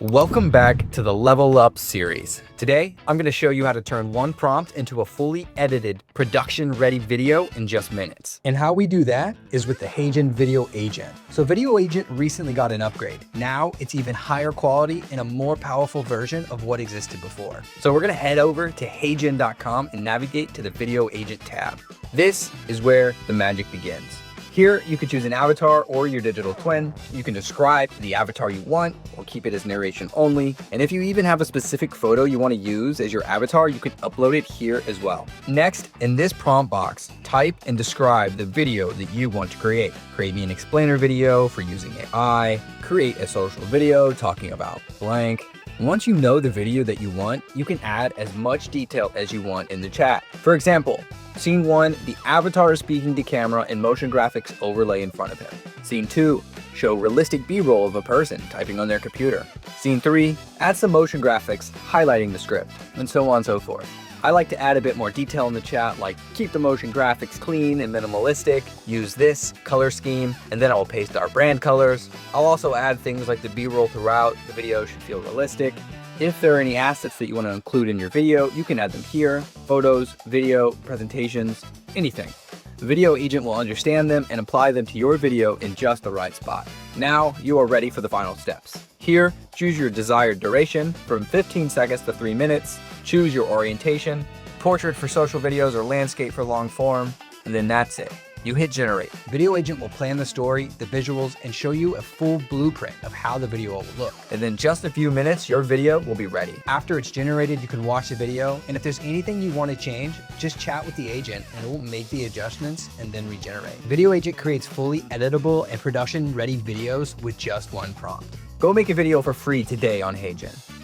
Welcome back to the Level Up series. Today, I'm going to show you how to turn one prompt into a fully edited, production-ready video in just minutes. And how we do that is with the HeyGen Video Agent. So Video Agent recently got an upgrade. Now it's even higher quality and a more powerful version of what existed before. So we're going to head over to heygen.com and navigate to the Video Agent tab. This is where the magic begins. Here, you can choose an avatar or your digital twin. You can describe the avatar you want or keep it as narration only. And if you even have a specific photo you want to use as your avatar, you can upload it here as well. Next, in this prompt box, type and describe the video that you want to create. Create me an explainer video for using AI. Create a social video talking about blank. Once you know the video that you want, you can add as much detail as you want in the chat. For example, Scene 1, the avatar is speaking to camera and motion graphics overlay in front of him. Scene 2, show realistic B-roll of a person typing on their computer. Scene 3, add some motion graphics highlighting the script, and so on and so forth. I like to add a bit more detail in the chat, like keep the motion graphics clean and minimalistic, use this color scheme, and then I'll paste our brand colors. I'll also add things like the B-roll throughout. The video should feel realistic. If there are any assets that you want to include in your video, you can add them here. Photos, video, presentations, anything. The Video Agent will understand them and apply them to your video in just the right spot. Now you are ready for the final steps. Here, choose your desired duration from 15 seconds to 3 minutes. Choose your orientation, portrait for social videos or landscape for long form, and then that's it. You hit generate. Video Agent will plan the story, the visuals, and show you a full blueprint of how the video will look. And then just a few minutes, your video will be ready. After it's generated, you can watch the video, and if there's anything you want to change, just chat with the agent and it will make the adjustments and then regenerate. Video Agent creates fully editable and production-ready videos with just one prompt. Go make a video for free today on HeyGen.